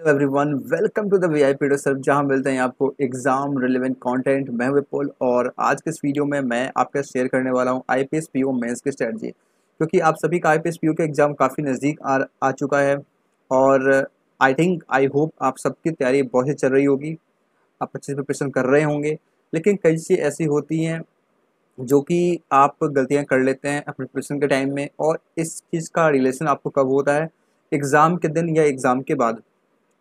Everyone, welcome to the VIP sir, जहां मिलते हैं आपको एग्जाम रिलेवेंट कंटेंट। मैं विपुल और आज के इस वीडियो में मैं आपके साथ शेयर करने वाला हूं आईपीएस पीओ मेंस की स्ट्रेटजी। क्योंकि आप सभी का आईपीएस पीओ का एग्जाम काफ़ी नज़दीक आ चुका है और आई होप आप सबकी तैयारी बहुत ही चल रही होगी। आप अच्छे से प्रिपरेशन कर रहे होंगे, लेकिन कई चीज़ें ऐसी होती हैं जो कि आप गलतियां कर लेते हैं अपने प्रिपरेशन के टाइम में, और इस चीज़ का रिलेशन आपको कब होता है? एग्ज़ाम के दिन या एग्ज़ाम के बाद।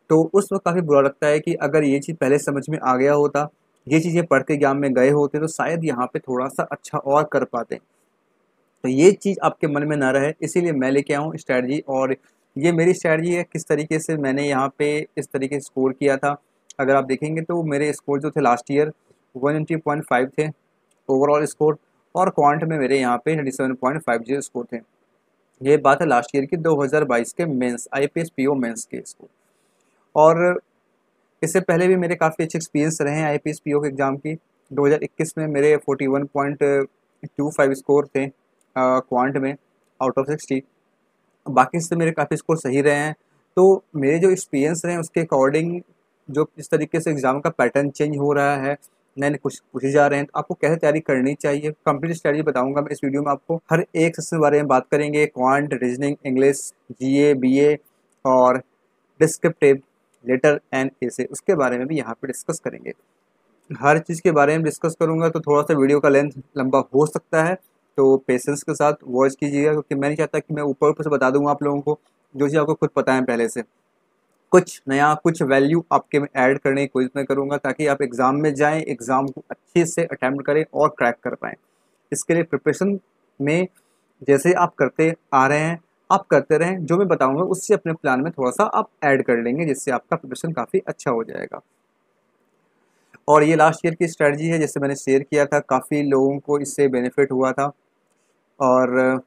तो उस वक़्त काफ़ी बुरा लगता है कि अगर ये चीज़ पहले समझ में आ गया होता, ये चीज़ें पढ़ के एग्ज़ाम में गए होते, तो शायद यहाँ पे थोड़ा-सा अच्छा और कर पाते। तो ये चीज़ आपके मन में ना रहे, इसीलिए मैं लेके आया हूँ स्ट्रैटेजी। और ये मेरी स्ट्रैटेजी है, किस तरीके से मैंने यहाँ पे इस तरीके से स्कोर किया था। अगर आप देखेंगे तो मेरे स्कोर जो थे लास्ट ईयर 180.5 थे ओवरऑल स्कोर, और क्वांट में मेरे यहाँ पे 37.50 स्कोर थे। ये बात है लास्ट ईयर की 2022 के मेंस आईपीएस पीओ मेंस के स्कोर। और इससे पहले भी मेरे काफ़ी अच्छे एक्सपीरियंस रहे हैं आईपीएस पीओ के एग्ज़ाम की। 2021 में मेरे 41.25 स्कोर थे क्वांट में आउट ऑफ 60। बाकी से मेरे काफ़ी स्कोर सही रहे हैं। तो मेरे जो एक्सपीरियंस रहे हैं उसके अकॉर्डिंग, जो इस तरीके से एग्ज़ाम का पैटर्न चेंज हो रहा है, नए नए कुछ पूछे जा रहे हैं, तो आपको कैसे तैयारी करनी चाहिए, कंप्लीट स्ट्रैटेजी बताऊंगा मैं इस वीडियो में। आपको हर एक सेक्शन के बारे में बात करेंगे, क्वांट, रीजनिंग, इंग्लिश, जीए, बीए और डिस्क्रिप्टिव, लेटर एंड ऐसे, उसके बारे में भी यहाँ पे डिस्कस करेंगे। हर चीज़ के बारे में डिस्कस करूँगा तो थोड़ा सा वीडियो का लेंथ लंबा हो सकता है, तो पेशेंस के साथ वॉच कीजिएगा, क्योंकि मैं नहीं चाहता कि मैं ऊपर ऊपर से बता दूंगा आप लोगों को जो चीज़ आपको खुद पता है पहले से। कुछ नया, कुछ वैल्यू आपके में ऐड करने की कोशिश मैं करूँगा, ताकि आप एग्ज़ाम में जाएँ, एग्ज़ाम को अच्छे से अटैम्प्ट करें और क्रैक कर पाएँ। इसके लिए प्रिपरेशन में जैसे आप करते आ रहे हैं, आप करते रहें, जो मैं बताऊंगा उससे अपने प्लान में थोड़ा सा आप ऐड कर लेंगे, जिससे आपका प्रिपरेशन काफ़ी अच्छा हो जाएगा। और ये लास्ट ईयर की स्ट्रैटेजी है, जैसे मैंने शेयर किया था, काफ़ी लोगों को इससे बेनिफिट हुआ था और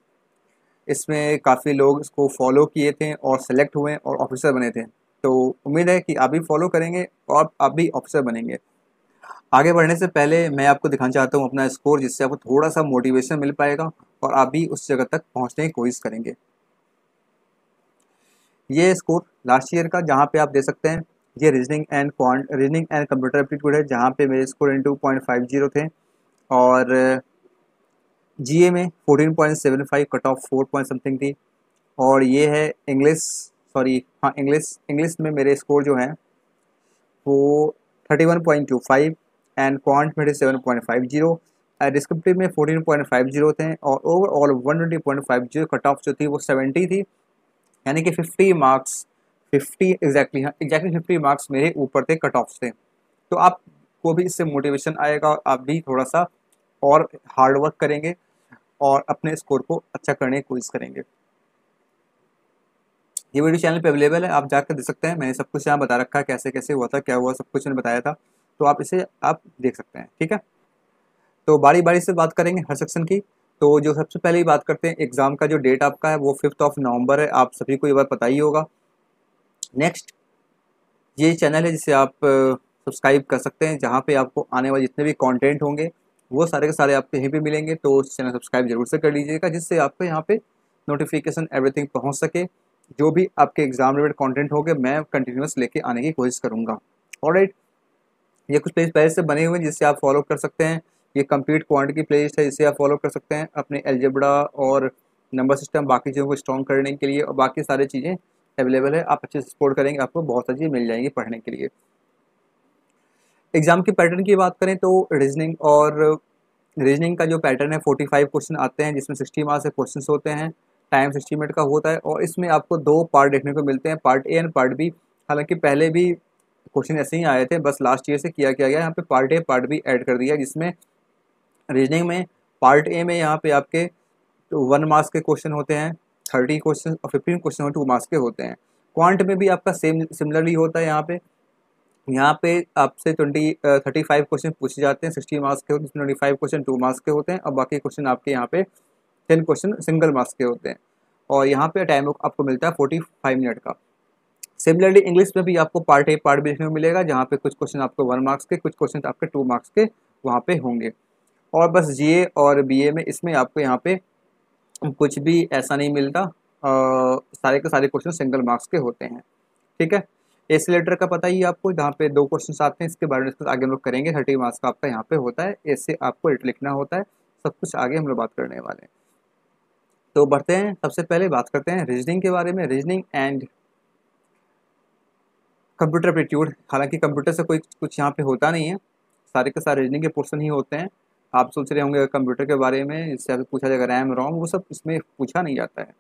इसमें काफ़ी लोग इसको फॉलो किए थे और सेलेक्ट हुए और ऑफिसर बने थे। तो उम्मीद है कि आप भी फॉलो करेंगे और आप भी ऑफिसर बनेंगे। आगे बढ़ने से पहले मैं आपको दिखाना चाहता हूँ अपना स्कोर, जिससे आपको थोड़ा सा मोटिवेशन मिल पाएगा और आप भी उस जगह तक पहुँचने की कोशिश करेंगे। ये स्कोर लास्ट ईयर का, जहाँ पे आप दे सकते हैं, ये रीजनिंग एंड कंप्यूटर एप्टीट्यूड है, जहाँ पे मेरे स्कोर 2.50 थे। और जीए में 14.75, कट ऑफ 4 पॉइंट समथिंग थी। और ये है इंग्लिश, सॉरी हाँ, इंग्लिश में मेरे स्कोर जो हैं वो 31.25 एंड क्वांट में 7.50। डिस्क्रिप्टिव में 14.50 थे, और ओवरऑल 120.50 कट ऑफ जो थी वो 70 थी। यानी कि 50 मार्क्स, 50 एग्जैक्टली, हाँ एग्जैक्टली 50 मार्क्स मेरे ऊपर थे, कट ऑफ से। तो आपको भी इससे मोटिवेशन आएगा और आप भी थोड़ा सा और हार्ड वर्क करेंगे और अपने स्कोर को अच्छा करने की कोशिश करेंगे। ये वीडियो चैनल पे अवेलेबल है, आप जाकर देख सकते हैं। मैंने सब कुछ यहाँ बता रखा है, कैसे कैसे हुआ था, क्या हुआ, सब कुछ मैंने बताया था, तो आप इसे आप देख सकते हैं। ठीक है, तो बारी बारी से बात करेंगे हर सेक्शन की। तो जो सबसे पहले ही बात करते हैं, एग्जाम का जो डेट आपका है वो 5 नवंबर है, आप सभी को ये बात पता ही होगा। नेक्स्ट, ये चैनल है जिसे आप सब्सक्राइब कर सकते हैं, जहाँ पे आपको आने वाले जितने भी कंटेंट होंगे वो सारे के सारे आपको यहीं पे मिलेंगे। तो उस चैनल सब्सक्राइब जरूर से कर लीजिएगा, जिससे आपको यहाँ पे नोटिफिकेशन एवरीथिंग पहुँच सके। जो भी आपके एग्जाम रिलेटेड कंटेंट होंगे मैं कंटिन्यूस लेके आने की कोशिश करूँगा। ऑलराइट, ये कुछ प्लेलिस्ट पहले से बने हुए हैं जिससे आप फॉलो कर सकते हैं। ये कंप्लीट क्वांटिटी की प्लेलिस्ट है, जिसे आप फॉलो कर सकते हैं अपने एल्जेब्रा और नंबर सिस्टम, बाकी चीज़ों को स्ट्रॉन्ग करने के लिए, और बाकी सारी चीज़ें अवेलेबल है। आप अच्छे से सपोर्ट करेंगे, आपको बहुत सारी चीज़ें मिल जाएंगी पढ़ने के लिए। एग्जाम की पैटर्न की बात करें तो रीजनिंग का जो पैटर्न है, 45 क्वेश्चन आते हैं, जिसमें 60 मार्क्स के क्वेश्चन होते हैं, टाइम 60 मिनट का होता है, और इसमें आपको दो पार्ट देखने को मिलते हैं, part A and part B. हालांकि पहले भी क्वेश्चन ऐसे ही आए थे, बस लास्ट ईयर से किया गया यहाँ पे part A part B add कर दिया, जिसमें रीजनिंग में पार्ट ए में यहाँ पे आपके 1 मार्क्स के क्वेश्चन होते हैं, 30 क्वेश्चन, और 15 क्वेश्चन 2 मार्क्स के होते हैं। क्वांट में भी आपका सेम सिमिलरली होता है। यहाँ पे आपसे 35 क्वेश्चन पूछे जाते हैं, 60 मार्क्स के होते हैं, जिसमें 25 क्वेश्चन 2 मार्क्स के होते हैं, और बाकी क्वेश्चन आपके यहाँ पे 10 क्वेश्चन सिंगल मार्क्स के होते हैं। और यहाँ पे टाइम आपको मिलता है 45 मिनट का। सिमिलरली इंग्लिश में भी आपको पार्ट ए पार्ट बी देखने को मिलेगा, जहाँ पे कुछ क्वेश्चन आपको 1 मार्क्स के, कुछ क्वेश्चन आपके 2 मार्क्स के वहाँ पे होंगे। और बस जीए और बीए में इसमें आपको यहाँ पे कुछ भी ऐसा नहीं मिलता, सारे के सारे क्वेश्चन सिंगल मार्क्स के होते हैं। ठीक है, एसीलेटर का पता ही है आपको, जहाँ पे 2 क्वेश्चन आते हैं, इसके बारे में आगे हम लोग करेंगे। 30 मार्क्स का आपका यहाँ पे होता है, ऐसे आपको लिखना होता है, सब कुछ आगे हम लोग बात करने वाले हैं। तो बढ़ते हैं, सबसे पहले बात करते हैं रीजनिंग के बारे में, रीजनिंग एंड कंप्यूटर एप्टीट्यूड। हालांकि कंप्यूटर से कोई कुछ यहाँ पे होता नहीं है, सारे के सारे रीजनिंग के पोर्शन ही होते हैं। आप सोच रहे होंगे कंप्यूटर के बारे में जिससे आपसे पूछा जाएगा रैम रोम, वो सब इसमें पूछा नहीं जाता है।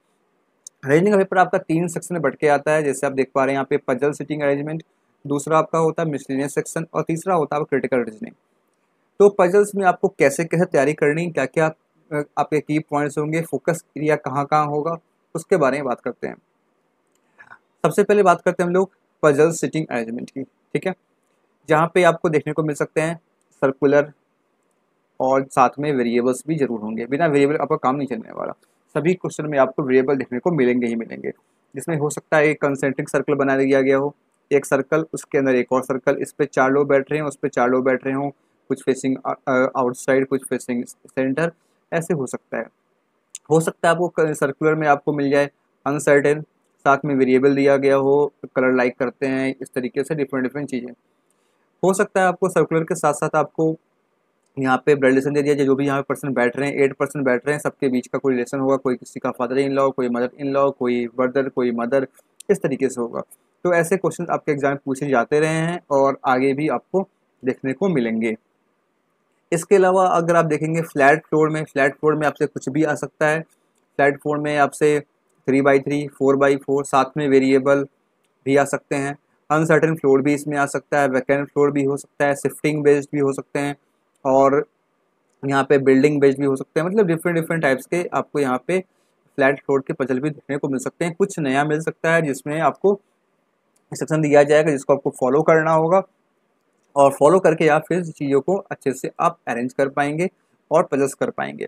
रीजनिंग का पेपर आपका 3 सेक्शन में बढ़ के आता है, जैसे आप देख पा रहे हैं यहाँ पे पजल सिटिंग अरेंजमेंट, दूसरा आपका होता है मिसलेनियस सेक्शन, और तीसरा होता है क्रिटिकल रीजनिंग। तो पजल्स में आपको कैसे कैसे तैयारी करनी, क्या क्या आपके की पॉइंट्स होंगे, फोकस एरिया कहाँ कहाँ होगा, उसके बारे में बात करते हैं। सबसे पहले बात करते हैं हम लोग पजल सिटिंग अरेंजमेंट की, ठीक है। जहाँ पे आपको देखने को मिल सकते हैं सर्कुलर, और साथ में वेरिएबल्स भी जरूर होंगे, बिना वेरिएबल आपका काम नहीं चलने वाला। सभी क्वेश्चन में आपको वेरिएबल देखने को मिलेंगे ही मिलेंगे, जिसमें हो सकता है एक कंसेंट्रिक सर्कल बना दिया गया हो, एक सर्कल उसके अंदर एक और सर्कल, इस पे 4 लोग बैठ रहे हों, उस पे 4 लोग बैठ रहे हों, कुछ फेसिंग आउटसाइड कुछ फेसिंग सेंटर, ऐसे हो सकता है आपको सर्कुलर में आपको मिल जाए अनसर्टेन, साथ में वेरिएबल दिया गया हो, कलर लाइक करते हैं, इस तरीके से डिफरेंट डिफरेंट चीज़ें। हो सकता है आपको सर्कुलर के साथ साथ आपको यहाँ पे ब्लड रिलेशन दे दिया जाए, जो भी यहाँ पे पर्सन बैठ रहे हैं 8 पर्सन बैठ रहे हैं, सबके बीच का कोई रिलेशन होगा, कोई किसी का फादर इन लॉ, कोई मदर इन लॉ, कोई ब्रदर, कोई मदर, इस तरीके से होगा। तो ऐसे क्वेश्चन आपके एग्जाम में पूछे जाते रहे हैं और आगे भी आपको देखने को मिलेंगे। इसके अलावा अगर आप देखेंगे फ्लैट फ्लोर में आपसे कुछ भी आ सकता है। फ्लैट फ्लोर में आपसे 3x3, 4x4, साथ में वेरिएबल भी आ सकते हैं। अनसर्टेन फ्लोर भी इसमें आ सकता है, वैकेंट फ्लोर भी हो सकता है, शिफ्टिंग बेस्ड भी हो सकते हैं, और यहाँ पे बिल्डिंग बेस्ड भी हो सकते हैं। मतलब डिफरेंट डिफरेंट टाइप्स के आपको यहाँ पे फ्लैट फ्लोर के पजल भी देखने को मिल सकते हैं। कुछ नया मिल सकता है जिसमें आपको इंस्ट्रक्शन दिया जाएगा, जिसको आपको फॉलो करना होगा, और फॉलो करके आप फिर चीज़ों को अच्छे से आप अरेंज कर पाएंगे और पजल्स कर पाएंगे।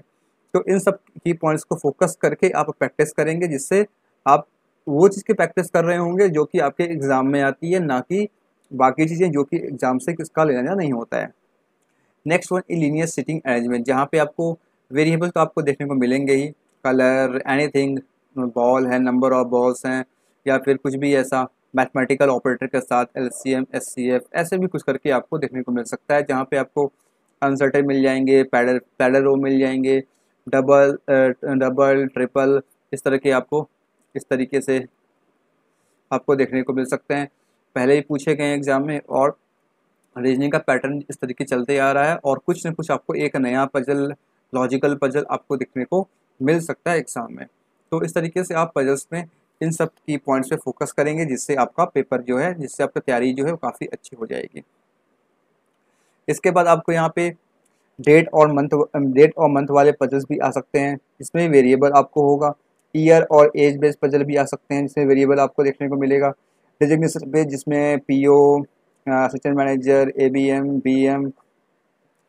तो इन सब की पॉइंट्स को फोकस करके आप प्रैक्टिस करेंगे, जिससे आप वो चीज़ की प्रैक्टिस कर रहे होंगे जो कि आपके एग्ज़ाम में आती है, ना कि बाकी चीज़ें जो कि एग्ज़ाम से किसका लेना देना नहीं होता है। Next one linear sitting arrangement, जहाँ पे आपको वेरिएबल तो आपको देखने को मिलेंगे ही, कलर एनीथिंग, बॉल है, नंबर ऑफ बॉल्स हैं, या फिर कुछ भी ऐसा मैथमेटिकल ऑपरेटर के साथ एलसीएम एचसीएफ ऐसे भी कुछ करके आपको देखने को मिल सकता है, जहाँ पे आपको अनसर्टेन मिल जाएंगे, पैडल रो मिल जाएंगे, डबल ट्रिपल, इस तरह के आपको इस तरीके से आपको देखने को मिल सकते हैं। पहले ही पूछे गए एग्जाम में, और रीजनिंग का पैटर्न इस तरीके चलते आ रहा है, और कुछ न कुछ आपको एक नया पजल, लॉजिकल पजल आपको देखने को मिल सकता है एग्जाम में। तो इस तरीके से आप पजल्स में इन सब की पॉइंट्स पे फोकस करेंगे, जिससे आपका पेपर जो है, जिससे आपका तैयारी जो है वो काफ़ी अच्छी हो जाएगी। इसके बाद आपको यहाँ पे डेट और मंथ वाले पजल्स भी आ सकते हैं, जिसमें वेरिएबल आपको होगा। ईयर और एज बेस्ड पजल भी आ सकते हैं, जिसमें वेरिएबल आपको देखने को मिलेगा। डेजिग्नेशन बेस्ड, जिसमें PO, assistant manager, ABM, BM,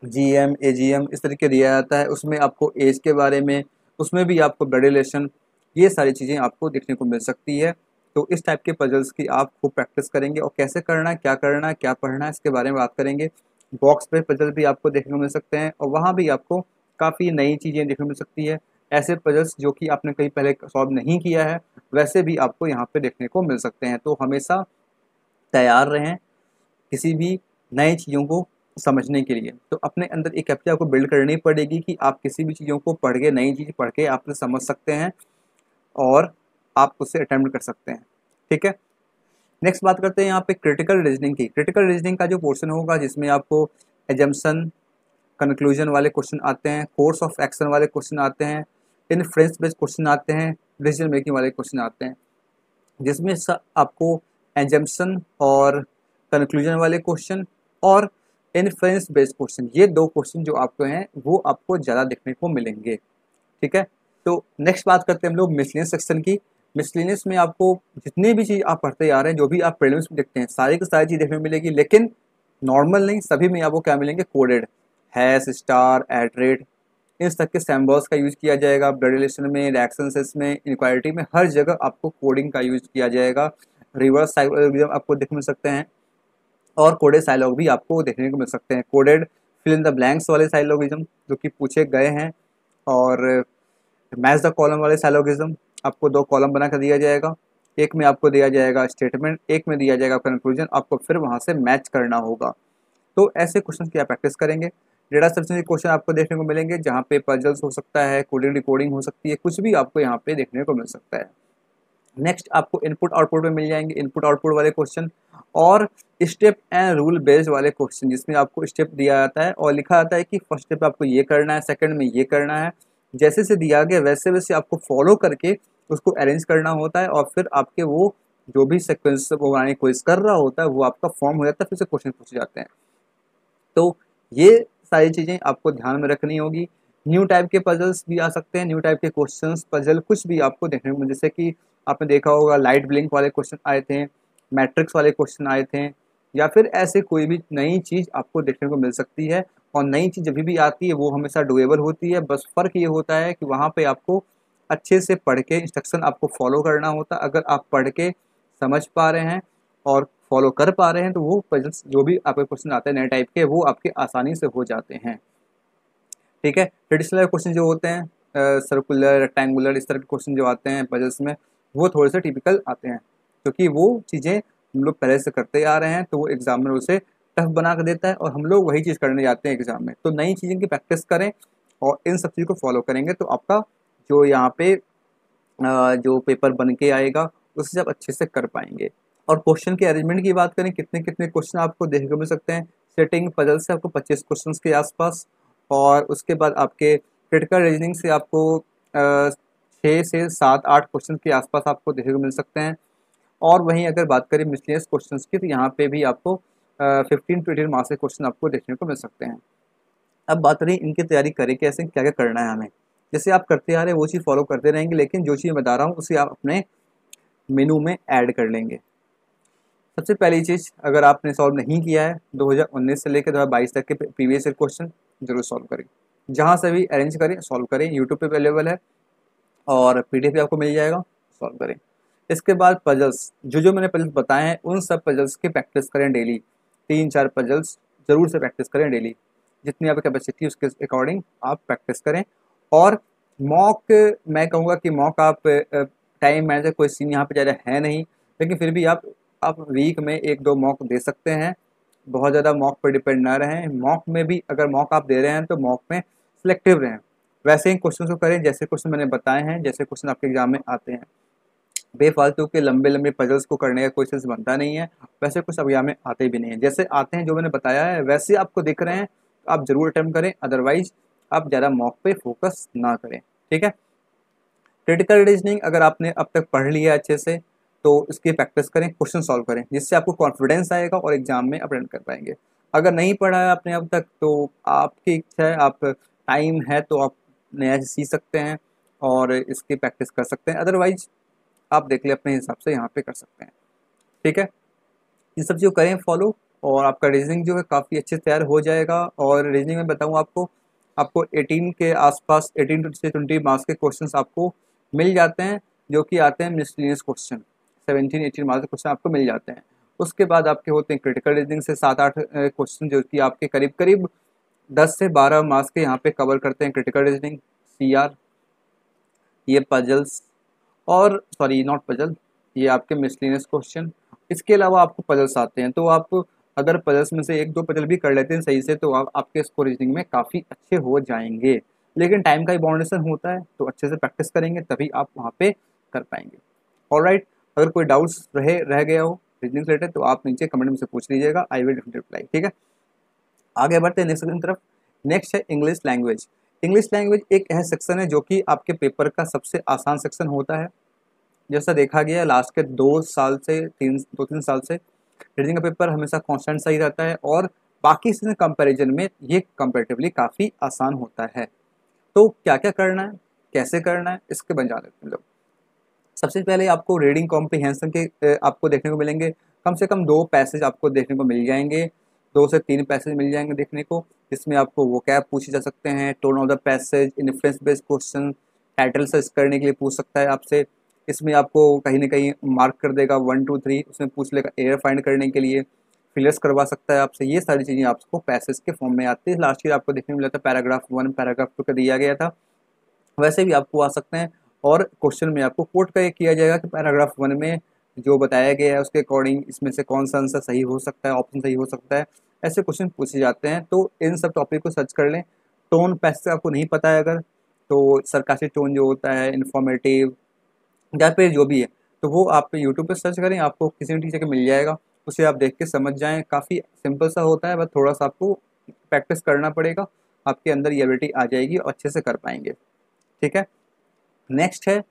GM, AGM, इस तरीके दिया जाता है। उसमें आपको एज के बारे में, उसमें भी आपको ब्लड रिलेशन, ये सारी चीज़ें आपको देखने को मिल सकती है। तो इस टाइप के पजल्स की आप खूब प्रैक्टिस करेंगे, और कैसे करना है, क्या करना है, क्या पढ़ना है, इसके बारे में बात करेंगे। बॉक्स पे पजल भी आपको देखने को मिल सकते हैं, और वहाँ भी आपको काफ़ी नई चीज़ें देखने को मिल सकती है। ऐसे पजल्स जो कि आपने कहीं पहले सॉल्व नहीं किया है, वैसे भी आपको यहाँ पे देखने को मिल सकते हैं। तो हमेशा तैयार रहें किसी भी नई चीज़ों को समझने के लिए। तो अपने अंदर एक कैपेसिटी आपको बिल्ड करनी पड़ेगी कि आप किसी भी चीज़ों को पढ़ के, नई चीज़ पढ़ के आप समझ सकते हैं, और आप उससे अटेम्प्ट कर सकते हैं, ठीक है। नेक्स्ट बात करते हैं यहाँ पे क्रिटिकल रीजनिंग की। क्रिटिकल रीजनिंग का जो पोर्शन होगा, जिसमें आपको एजम्पशन, कंक्लूजन वाले क्वेश्चन आते हैं, कोर्स ऑफ एक्शन वाले क्वेश्चन आते हैं, इनफ्रेंस बेस्ड क्वेश्चन आते हैं, डिसीजन मेकिंग वाले क्वेश्चन आते हैं, जिसमें आपको एजम्पशन और कंक्लूजन वाले क्वेश्चन और इनफ्रेंस बेस्ड क्वेश्चन, ये 2 क्वेश्चन जो आपको हैं वो आपको ज़्यादा देखने को मिलेंगे, ठीक है। तो नेक्स्ट बात करते हैं हम लोग मिसलेनियस सेक्शन की। मिसलेनियस में आपको जितनी भी चीज़ आप पढ़ते आ रहे हैं, जो भी आप प्रीलिम्स में देखते हैं, सारी की सारी चीज़ देखने को मिलेगी, लेकिन नॉर्मल नहीं, सभी में आपको क्या मिलेंगे, कोडेड, हैश, स्टार, एट, इन सब के सिंबल्स का यूज़ किया जाएगा। ब्लड रिलेशन में, रिएक्शंस में, इनक्वालिटी में, हर जगह आपको कोडिंग का यूज़ किया जाएगा। रिवर्स साइकोलॉजिज्म आपको देखने को मिल सकते हैं, और कोडेड साइलॉग भी आपको देखने को मिल सकते हैं। Coded fill in the blanks वाले साइलोगिज्म जो कि पूछे गए हैं, और मैच द कॉलम वाले साइलोगिज्म आपको 2 कॉलम बना कर दिया जाएगा, एक में आपको दिया जाएगा स्टेटमेंट, एक में दिया जाएगा कंक्लूजन, आपको फिर वहाँ से मैच करना होगा। तो ऐसे क्वेश्चन की आप प्रैक्टिस करेंगे। डेटा स्ट्रक्चर के क्वेश्चन आपको देखने को मिलेंगे जहाँ पे पजल्स हो सकता है, कोडिंग रिकोडिंग हो सकती है, कुछ भी आपको यहाँ पे देखने को मिल सकता है। नेक्स्ट आपको इनपुट आउटपुट में मिल जाएंगे इनपुट आउटपुट वाले क्वेश्चन और स्टेप एंड रूल बेस्ड वाले क्वेश्चन, जिसमें आपको स्टेप दिया जाता है और लिखा जाता है कि फर्स्ट स्टेप आपको ये करना है, सेकंड में ये करना है, जैसे से दिया गया वैसे वैसे आपको फॉलो करके उसको अरेंज करना होता है और फिर आपके वो जो भी सिक्वेंस वो बनाने की कोशिश कर रहा होता है वो आपका फॉर्म हो जाता है, फिर से क्वेश्चन पूछे जाते हैं। तो ये सारी चीज़ें आपको ध्यान में रखनी होगी। न्यू टाइप के पजल्स भी आ सकते हैं, न्यू टाइप के क्वेश्चंस पजल कुछ भी आपको देखने को, जैसे कि आपने देखा होगा लाइट ब्लिंक वाले क्वेश्चन आए थे, मैट्रिक्स वाले क्वेश्चन आए थे, या फिर ऐसे कोई भी नई चीज़ आपको देखने को मिल सकती है। और नई चीज़ जब भी आती है वो हमेशा डुएबल होती है, बस फ़र्क ये होता है कि वहाँ पे आपको अच्छे से पढ़ के इंस्ट्रक्शन आपको फॉलो करना होता है। अगर आप पढ़ के समझ पा रहे हैं और फॉलो कर पा रहे हैं तो वो पजल्स जो भी आपके क्वेश्चन आते हैं नए टाइप के वो आपके आसानी से हो जाते हैं। ठीक है, ट्रेडिशनल क्वेश्चन जो होते हैं सर्कुलर रेक्टेंगुलर इस तरह के क्वेश्चन जो आते हैं पजल्स में वो थोड़े से टिपिकल आते हैं, क्योंकि वो चीज़ें हम लोग पहले से करते आ रहे हैं तो वो एग्जाम में उसे टफ बना कर देता है और हम लोग वही चीज़ करने जाते हैं एग्जाम में। तो नई चीज़ों की प्रैक्टिस करें और इन सब चीज़ को फॉलो करेंगे तो आपका जो यहाँ पे जो पेपर बन के आएगा उसे आप अच्छे से कर पाएंगे। और क्वेश्चन के अरेंजमेंट की बात करें कितने कितने क्वेश्चन आपको देखने को मिल सकते हैं। सेटिंग पजल से आपको 25 क्वेश्चन के आसपास, और उसके बाद आपके क्रिटिकल रीजनिंग से आपको 6 से 7 8 क्वेश्चन के आसपास आपको देखने को मिल सकते हैं। और वहीं अगर बात करें मिसलेनियस क्वेश्चन की तो यहाँ पे भी आपको 15 to 18 मार्क्स के क्वेश्चन आपको देखने को मिल सकते हैं। अब बात रही इनकी तैयारी करें कैसे, क्या क्या करना है हमें। जैसे आप करते आ रहे हैं वो चीज़ फॉलो करते रहेंगे, लेकिन जो चीज़ मैं बता रहा हूँ उसे आप अपने मेनू में ऐड कर लेंगे। सबसे पहली चीज़, अगर आपने सॉल्व नहीं किया है 2019 से लेकर 2022 तक के प्रीवियस ईयर क्वेश्चन जरूर सॉल्व करें, जहाँ से भी अरेंज करें सॉल्व करें, यूट्यूब पे अवेलेबल है और पीडीएफ भी आपको मिल जाएगा, सॉल्व करें। इसके बाद पजल्स जो जो मैंने पजल्स बताए हैं उन सब पजल्स की प्रैक्टिस करें डेली। 3-4 पजल्स जरूर से प्रैक्टिस करें डेली, जितनी आपकी कैपेसिटी उसके अकॉर्डिंग आप प्रैक्टिस करें। और मॉक, मैं कहूँगा कि मॉक आप टाइम मैनेजर कोई सीन यहाँ पे ज़्यादा है नहीं, लेकिन फिर भी आप वीक में 1-2 मॉक दे सकते हैं। बहुत ज़्यादा मॉक पर डिपेंड ना रहें। मॉक में भी अगर मॉक आप दे रहे हैं तो मॉक में सिलेक्टिव रहें, वैसे ही क्वेश्चन को करें जैसे क्वेश्चन मैंने बताए हैं, जैसे क्वेश्चन आपके एग्जाम में आते हैं। बेफालतू के लंबे लंबे पजल्स को करने का कोई सेंस बनता नहीं है, वैसे कुछ एग्जाम में आते भी नहीं है। जैसे आते हैं जो मैंने बताया है वैसे आपको दिख रहे हैं तो आप जरूर अटेम्प्ट करें, अदरवाइज आप ज़्यादा मॉक पे फोकस ना करें। ठीक है, क्रिटिकल रीजनिंग अगर आपने अब तक पढ़ लिया है अच्छे से तो इसकी प्रैक्टिस करें, क्वेश्चन सॉल्व करें, जिससे आपको कॉन्फिडेंस आएगा और एग्जाम में अटेंड कर पाएंगे। अगर नहीं पढ़ा है आपने अब तक तो आपकी इच्छा है, आप टाइम है तो आप नया सीख सकते हैं और इसकी प्रैक्टिस कर सकते हैं, अदरवाइज आप देख ले अपने हिसाब से यहाँ पे कर सकते हैं। ठीक है, ये सब चीज़ करें फॉलो और आपका रीजनिंग जो है काफ़ी अच्छे से तैयार हो जाएगा। और रीजनिंग में बताऊँ आपको 18 के आसपास 18 से 20 मार्क्स के क्वेश्चंस आपको मिल जाते हैं, जो कि आते हैं मिसलेनियस क्वेश्चन। 17-18 मार्क्स के क्वेश्चन आपको मिल जाते हैं। उसके बाद आपके होते हैं क्रिटिकल रीजनिंग से 7-8 क्वेश्चन, जो कि आपके करीब करीब 10 से 12 मार्क्स के यहाँ पे कवर करते हैं। क्रिटिकल रीजनिंग, CR, ये पजल्स, और सॉरी नॉट पजल, ये आपके मिसलेनियस क्वेश्चन। इसके अलावा आपको पजल्स आते हैं, तो आप अगर पजल्स में से 1-2 पजल भी कर लेते हैं सही से तो आपके स्कोर रीजनिंग में काफ़ी अच्छे हो जाएंगे। लेकिन टाइम का ही बाउंडेशन होता है, तो अच्छे से प्रैक्टिस करेंगे तभी आप वहाँ पे कर पाएंगे। ऑलराइट, अगर कोई डाउट्स रह गया हो रीजनिंग से रिलेटेड तो आप नीचे कमेंट में से पूछ लीजिएगा, आई विल डेफिनेटली रिप्लाई। ठीक है, आगे बढ़ते हैं नेक्स्ट सेक्शन की तरफ। नेक्स्ट है इंग्लिश लैंग्वेज। इंग्लिश लैंग्वेज एक ऐसा सेक्शन है जो कि आपके पेपर का सबसे आसान सेक्शन होता है। जैसा देखा गया है लास्ट के 2 3 साल से रीजनिंग का पेपर हमेशा कांस्टेंट सही रहता है और बाकी से कंपैरिजन में ये कंपैरेटिवली काफ़ी आसान होता है। तो क्या क्या करना है, कैसे करना है, इसके बन जाने हैं लोग। सबसे पहले आपको रीडिंग कॉम्प्रिहेंशन के आपको देखने को मिलेंगे, कम से कम 2 पैसेज आपको देखने को मिल जाएंगे, 2 से 3 पैसेज मिल जाएंगे देखने को, जिसमें आपको वोकैब पूछे जा सकते हैं, tone of the passage, influence based question, title search करने के लिए पूछ सकता है आपसे। इसमें आपको कहीं ना कहीं मार्क कर देगा 1 2 3, उसमें पूछ लेगा एयर फाइंड करने के लिए, फिलर्स करवा सकता है आपसे। ये सारी चीज़ें आपको पैसेज के फॉर्म में आती है। लास्ट ईयर आपको देखने को मिला था पैराग्राफ 1 पैराग्राफ 2 का दिया गया था, वैसे भी आपको आ सकते हैं। और क्वेश्चन में आपको कोट का किया जाएगा कि पैराग्राफ 1 में जो बताया गया है उसके अकॉर्डिंग इसमें से कौन सा आंसर सही हो सकता है, ऑप्शन सही हो सकता है। ऐसे क्वेश्चन पूछे जाते हैं, तो इन सब टॉपिक को सर्च कर लें। टोन पैसे आपको नहीं पता है अगर, तो सरकास्टिक टोन जो होता है, इन्फॉर्मेटिव या फिर जो भी है, तो वो आप यूट्यूब पे सर्च करें, आपको किसी भी टीचर के मिल जाएगा, उसे आप देख के समझ जाएं। काफ़ी सिंपल सा होता है, बस थोड़ा सा आपको प्रैक्टिस करना पड़ेगा, आपके अंदर ये एबिलिटी आ जाएगी और अच्छे से कर पाएंगे। ठीक है, नेक्स्ट है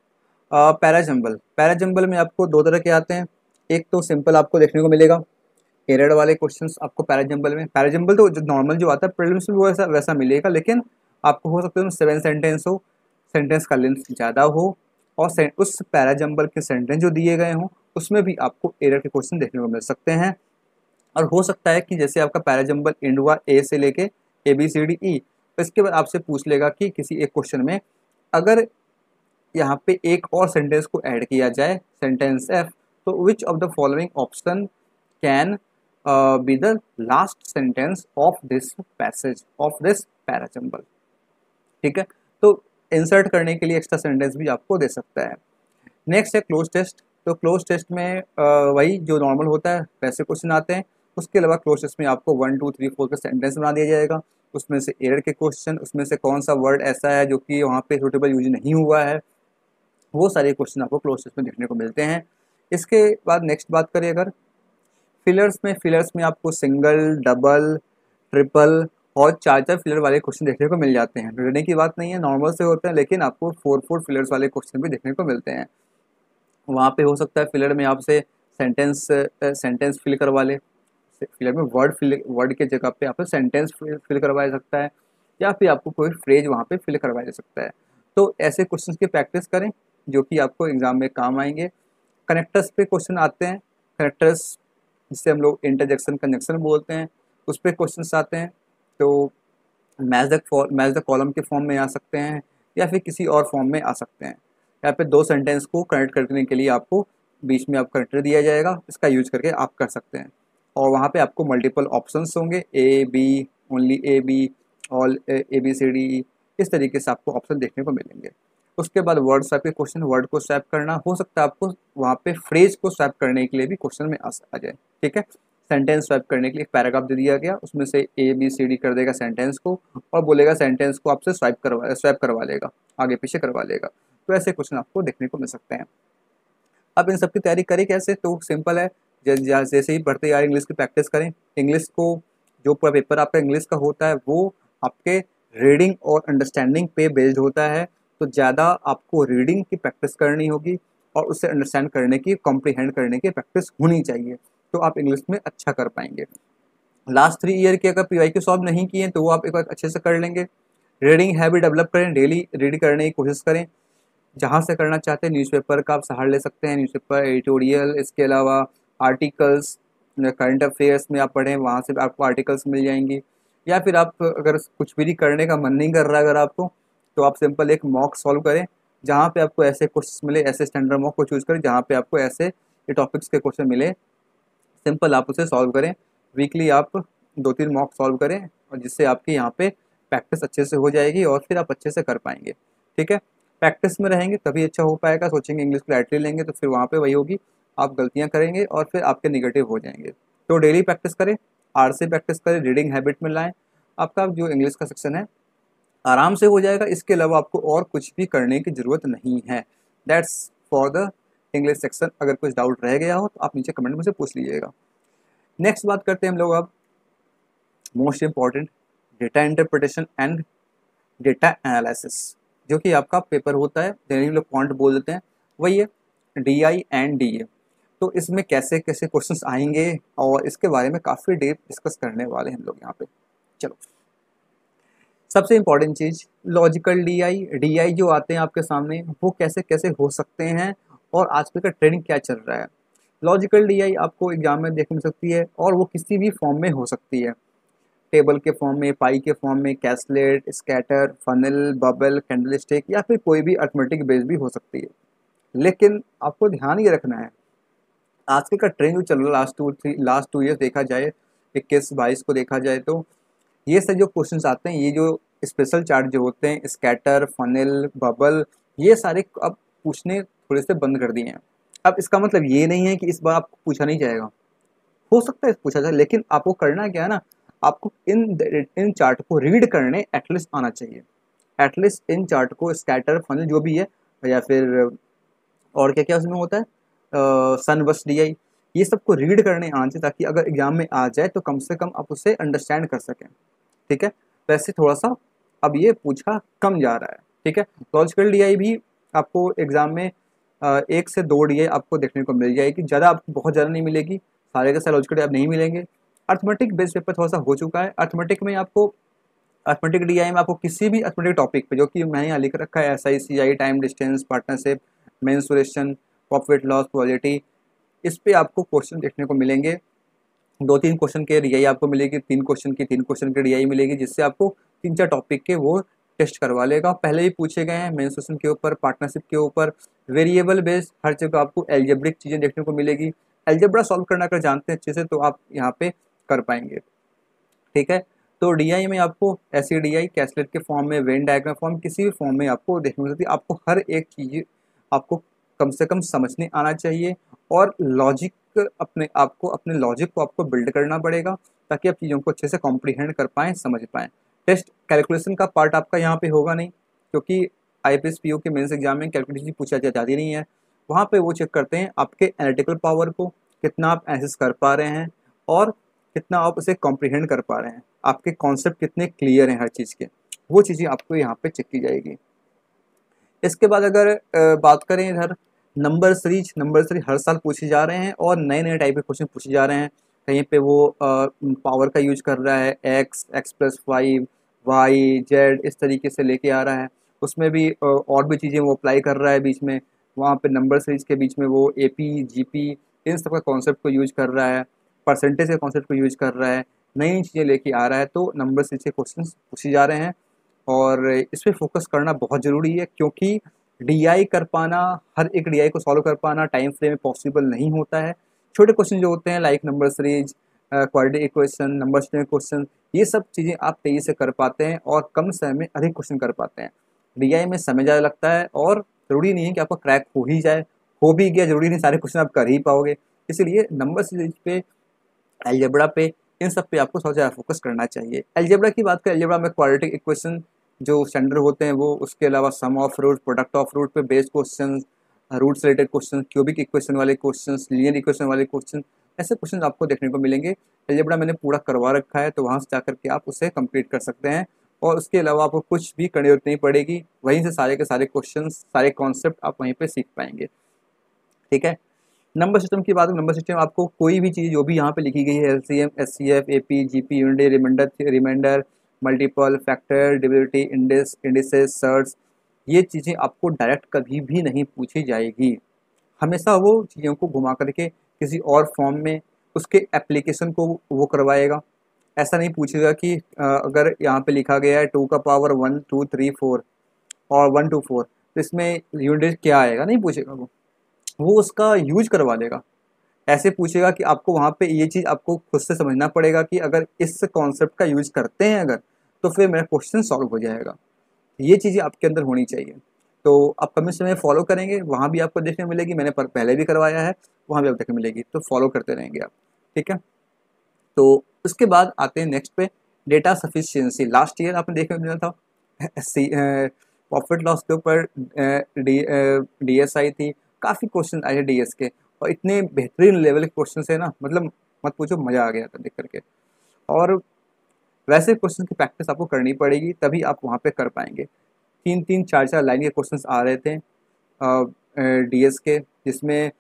पैराजंबल। पैराजंबल में आपको दो तरह के आते हैं। एक तो सिंपल आपको देखने को मिलेगा, एरर वाले क्वेश्चंस आपको पैराजंबल में। पैराजंबल तो जो नॉर्मल जो आता है प्रीलिम्स में वो वैसा वैसा मिलेगा, लेकिन आपको हो सकता है 7 सेंटेंस हो, सेंटेंस का लेंथ ज़्यादा हो, और उस पैराजंबल के सेंटेंस जो दिए गए हों उसमें भी आपको एरर के क्वेश्चन देखने को मिल सकते हैं। और हो सकता है कि जैसे आपका पैराजंबल एंड हुआ ए से लेके ABCDE, तो इसके बाद आपसे पूछ लेगा कि किसी एक क्वेश्चन में अगर यहाँ पे एक और सेंटेंस को ऐड किया जाए, सेंटेंस F, तो which of the following option can be the last sentence of this passage of this parajumble. ठीक है, तो इंसर्ट करने के लिए एक्स्ट्रा सेंटेंस भी आपको दे सकता है। नेक्स्ट है क्लोज टेस्ट। तो क्लोज टेस्ट में वही जो नॉर्मल होता है वैसे क्वेश्चन आते हैं। उसके अलावा क्लोज टेस्ट में आपको 1 2 3 4 का सेंटेंस बना दिया जाएगा, उसमें से एरर के क्वेश्चन, उसमें से कौन सा वर्ड ऐसा है जो कि वहाँ पे सूटेबल यूज नहीं हुआ है, वो सारे क्वेश्चन आपको क्लोज टेस्ट में देखने को मिलते हैं। इसके बाद नेक्स्ट बात करें अगर फिलर्स में आपको सिंगल, डबल, ट्रिपल और 4 फिलर वाले क्वेश्चन देखने को मिल जाते हैं। डरने की बात नहीं है, नॉर्मल से होते हैं, लेकिन आपको 4 फिलर्स वाले क्वेश्चन भी देखने को मिलते हैं। वहाँ पे हो सकता है फिलर में आपसे सेंटेंस फिल करवा ले, फिलर में वर्ड के जगह पे आपको सेंटेंस फिल करवाया सकता है, या फिर आपको कोई फ्रेज वहाँ पे फिल करवाया जा सकता है। तो ऐसे क्वेश्चंस की प्रैक्टिस करें जो कि आपको एग्जाम में काम आएंगे। कनेक्टर्स पे क्वेश्चन आते हैं, कनेक्टर्स जिसे हम लोग इंटरजेक्शन कंजक्शन बोलते हैं, उस पर क्वेश्चन आते हैं। तो मैच द कॉलम के फॉर्म में आ सकते हैं, या फिर किसी और फॉर्म में आ सकते हैं। यहाँ पे 2 सेंटेंस को कनेक्ट करने के लिए आपको बीच में आप कनेक्टर दिया जाएगा, इसका यूज करके आप कर सकते हैं। और वहाँ पे आपको मल्टीपल ऑप्शंस होंगे, A B, only A B, all ABCD, इस तरीके से आपको ऑप्शन देखने को मिलेंगे। उसके बाद वर्ड स्वैप के क्वेश्चन, वर्ड को स्वैप करना हो सकता है आपको वहाँ पे फ्रेज को स्वैप करने के लिए भी क्वेश्चन में आ जाए। ठीक है, सेंटेंस स्वैप करने के लिए एक पैराग्राफ दे दिया गया, उसमें से ABCD कर देगा सेंटेंस को और बोलेगा सेंटेंस को आपसे स्वैप करवा लेगा, आगे पीछे करवा लेगा। तो ऐसे क्वेश्चन आपको देखने को मिल सकते हैं। अब इन सब की तैयारी करें कैसे, तो सिंपल है, जैसे ही पढ़ते यार इंग्लिश की प्रैक्टिस करें। इंग्लिश को जो पूरा पेपर आपका इंग्लिश का होता है वो आपके रीडिंग और अंडरस्टैंडिंग पे बेस्ड होता है, तो ज़्यादा आपको रीडिंग की प्रैक्टिस करनी होगी और उससे अंडरस्टैंड करने की, कॉम्प्रीहेंड करने की प्रैक्टिस होनी चाहिए, तो आप इंग्लिश में अच्छा कर पाएंगे। लास्ट 3 ईयर के अगर PY सॉल्व नहीं किए तो वो आप एक बार अच्छे से कर लेंगे। रीडिंग हैबिट डेवलप करें, डेली रीड करने की कोशिश करें। जहाँ से करना चाहते हैं न्यूज़पेपर का आप सहारा ले सकते हैं, न्यूज़पेपर, एडिटोरियल, इसके अलावा आर्टिकल्स, करंट अफेयर्स में आप पढ़ें, वहाँ से आपको आर्टिकल्स मिल जाएंगी। या फिर आप अगर कुछ भी करने का मन नहीं कर रहा अगर आपको, तो आप सिंपल एक मॉक सॉल्व करें, जहाँ पे आपको ऐसे क्वेश्चन मिले, ऐसे स्टैंडर्ड मॉक को चूज़ करें जहाँ पे आपको ऐसे ये टॉपिक्स के क्वेश्चन मिले, सिंपल आप उसे सॉल्व करें। वीकली आप 2-3 मॉक सॉल्व करें, और जिससे आपकी यहाँ पे प्रैक्टिस अच्छे से हो जाएगी और फिर आप अच्छे से कर पाएंगे। ठीक है, प्रैक्टिस में रहेंगे तभी अच्छा हो पाएगा। सोचेंगे इंग्लिश को लाइटली लेंगे तो फिर वहाँ पे वही होगी, आप गलतियाँ करेंगे और फिर आपके निगेटिव हो जाएंगे। तो डेली प्रैक्टिस करें, आर से प्रैक्टिस करें, रीडिंग हैबिट में लाएँ, आपका जो इंग्लिश का सेक्शन है आराम से हो जाएगा। इसके अलावा आपको और कुछ भी करने की ज़रूरत नहीं है। That's for the English section. अगर कुछ डाउट रह गया हो तो आप नीचे कमेंट में से पूछ लीजिएगा। नेक्स्ट बात करते हैं हम लोग अब most important, data interpretation and data analysis, जो कि आपका पेपर होता है, जनरली लोग क्वांट बोल देते हैं, वही है DI एंड DA। तो इसमें कैसे कैसे क्वेश्चंस आएंगे और इसके बारे में काफ़ी डीप डिस्कस करने वाले हैं हम लोग यहाँ पे। चलो, सबसे इम्पॉर्टेंट चीज़ लॉजिकल DI जो आते हैं आपके सामने वो कैसे कैसे हो सकते हैं और आजकल का ट्रेंडिंग क्या चल रहा है। लॉजिकल DI आपको एग्जाम में देखने मिल सकती है और वो किसी भी फॉर्म में हो सकती है, टेबल के फॉर्म में, पाई के फॉर्म में, कैसलेट, स्कैटर, फनल, बबल, कैंडलस्टिक, या फिर कोई भी अर्थमेटिक बेस भी हो सकती है। लेकिन आपको ध्यान ये रखना है, आजकल का ट्रेंड जो चल रहा है लास्ट टू ईयर्स देखा जाए, 21-22 को देखा जाए, तो ये सब जो क्वेश्चंस आते हैं, ये जो स्पेशल चार्ट जो होते हैं, स्कैटर, फनल, बबल, ये सारे अब पूछने थोड़े से बंद कर दिए हैं। अब इसका मतलब ये नहीं है कि इस बार आपको पूछा नहीं जाएगा, हो सकता है पूछा जाए, लेकिन आपको करना क्या है ना, आपको इन चार्ट को रीड करने एटलीस्ट आना चाहिए। एटलीस्ट इन चार्ट को स्कैटर फनल जो भी है, या फिर और क्या क्या उसमें होता है, सन बस डी आई, ये सबको रीड करने आना चाहिए, ताकि अगर एग्जाम में आ जाए तो कम से कम आप उसे अंडरस्टैंड कर सकें। ठीक है, वैसे थोड़ा सा अब ये पूछा कम जा रहा है। ठीक है, लॉजिकल डी आई भी आपको एग्जाम में 1 से 2 डी आई आपको देखने को मिल जाएगी, ज़्यादा आपको बहुत ज़्यादा नहीं मिलेगी, सारे के सारे लॉजिकल डी आप नहीं मिलेंगे। अर्थमेटिक बेस्ड पेपर थोड़ा सा हो चुका है। अर्थमेटिक में आपको, अर्थमेटिक डी आई में आपको किसी भी अर्थमेटिक टॉपिक पे, जो कि मैंने यहाँ लिख रखा है, S I C I, time distance, partnership, mensuration, profit loss, quality, इस पे आपको क्वेश्चन देखने को मिलेंगे। 2-3 क्वेश्चन के डीआई आपको मिलेगी, 3 क्वेश्चन की डीआई मिलेगी, जिससे आपको 3-4 टॉपिक के वो टेस्ट करवा लेगा। पहले ही पूछे गए हैं मेंसुरेशन के ऊपर, पार्टनरशिप के ऊपर, वेरिएबल बेस्ड हर जगह आपको एल्जेब्रिक चीज़ें देखने को मिलेगी। एल्जेब्रा सॉल्व करना अगर जानते हैं अच्छे से तो आप यहाँ पे कर पाएंगे। ठीक है, तो डीआई में आपको ऐसी डीआई कैसलेट के फॉर्म में, वेन डायग्राम फॉर्म, किसी भी फॉर्म में आपको देखने को मिलती है। आपको हर एक चीज़ आपको कम से कम समझने आना चाहिए, और लॉजिक अपने आपको, अपने लॉजिक को आपको बिल्ड करना पड़ेगा, ताकि आप चीज़ों को अच्छे से कॉम्प्रीहेंड कर पाएँ, समझ पाएँ। टेस्ट कैलकुलेशन का पार्ट आपका यहाँ पे होगा नहीं, क्योंकि आईपीएस पीओ के मेंस एग्जाम में कैलकुलेशन पूछा जाती नहीं है। वहाँ पे वो चेक करते हैं आपके एनालिटिकल पावर को, कितना आप एनालिसिस कर पा रहे हैं, और कितना आप उसे कॉम्प्रीहेंड कर पा रहे हैं, आपके कॉन्सेप्ट कितने क्लियर हैं हर चीज़ के, वो चीज़ें आपको यहाँ पे चेक की जाएगी। इसके बाद अगर बात करें इधर नंबर सीरीज हर साल पूछे जा रहे हैं, और नए नए टाइप के क्वेश्चन पूछे जा रहे हैं। कहीं पे वो पावर का यूज कर रहा है, x+5 y z, इस तरीके से लेके आ रहा है। उसमें भी और भी चीज़ें वो अप्लाई कर रहा है बीच में, वहाँ पे नंबर सीरीज के बीच में वो AP GP इन सब का कॉन्सेप्ट को यूज कर रहा है, परसेंटेज के कॉन्सेप्ट को यूज कर रहा है, नई चीज़ें लेके आ रहा है। तो नंबर सीरीज के क्वेश्चन पूछे जा रहे हैं, और इस पे फोकस करना बहुत ज़रूरी है, क्योंकि डीआई कर पाना, हर एक डीआई को सॉल्व कर पाना टाइम फ्रेम में पॉसिबल नहीं होता है। छोटे क्वेश्चन जो होते हैं like number series, quadratic equation, number system question, ये सब चीज़ें आप तेज़ी से कर पाते हैं, और कम समय में अधिक क्वेश्चन कर पाते हैं। डीआई में समय ज़्यादा लगता है, और ज़रूरी नहीं है कि आपका क्रैक हो ही जाए, हो भी गया ज़रूरी नहीं सारे क्वेश्चन आप कर ही पाओगे। इसलिए नंबर सीरीज पे, अलजेब्रा पे, इन सब पे आपको सबसे ज़्यादा फोकस करना चाहिए। अलजेब्रा की बात करें, अलजेब्रा में क्वाड्रेटिक इक्वेशन जो स्टैंडर्ड होते हैं वो, उसके अलावा sum of root, product of root पे बेस्ड क्वेश्चन, रूट से रिलेटेड क्वेश्चन, क्यूबिक इक्वेशन वाले क्वेश्चन, लीनियर इक्वेशन वाले क्वेश्चन, ऐसे क्वेश्चन आपको देखने को मिलेंगे। अलजेब्रा मैंने पूरा करवा रखा है, तो वहाँ से जाकर के आप उसे कंप्लीट कर सकते हैं, और उसके अलावा आपको कुछ भी करने जरूरत नहीं पड़ेगी, वहीं से सारे के सारे क्वेश्चन, सारे कॉन्सेप्ट आप वहीं पर सीख पाएंगे। ठीक है, नंबर सिस्टम की बात, नंबर सिस्टम आपको कोई भी चीज़ जो भी यहाँ पे लिखी गई है, LCM, HCF, AP, GP, unit, remainder, multiple, factor, divisibility, indices, surds, ये चीज़ें आपको डायरेक्ट कभी भी नहीं पूछी जाएगी। हमेशा वो चीज़ों को घुमा करके किसी और फॉर्म में उसके एप्लीकेशन को वो करवाएगा। ऐसा नहीं पूछेगा कि अगर यहाँ पे लिखा गया है 2 का पावर 1 2 3 4 और 1 2 4, तो इसमें यूनिट क्या आएगा, नहीं पूछेगा वो उसका यूज करवा देगा। ऐसे पूछेगा कि आपको वहाँ पे ये चीज़ आपको खुद से समझना पड़ेगा कि अगर इस कॉन्सेप्ट का यूज करते हैं अगर, तो फिर मेरा क्वेश्चन सॉल्व हो जाएगा। ये चीज़ें आपके अंदर होनी चाहिए। तो आप कमेंट में फॉलो करेंगे, वहाँ भी आपको देखने मिलेगी, मैंने पहले भी करवाया है, वहाँ भी आपको देखने मिलेगी, तो फॉलो करते रहेंगे आप। ठीक है, तो उसके बाद आते हैं नेक्स्ट पे, डेटा सफिशियंसी। लास्ट ईयर आपने देखने को मिला था प्रॉफिट लॉस के ऊपर DSI थी, काफ़ी क्वेश्चन आए हैं डीएस के, और इतने बेहतरीन लेवल के क्वेश्चन है ना, मतलब मत पूछो, मज़ा आ गया था देख करके। और वैसे क्वेश्चन की प्रैक्टिस आपको करनी पड़ेगी, तभी आप वहाँ पे कर पाएंगे। 3-3 4-4 लाइन के क्वेश्चन आ रहे थे डीएस के, जिसमें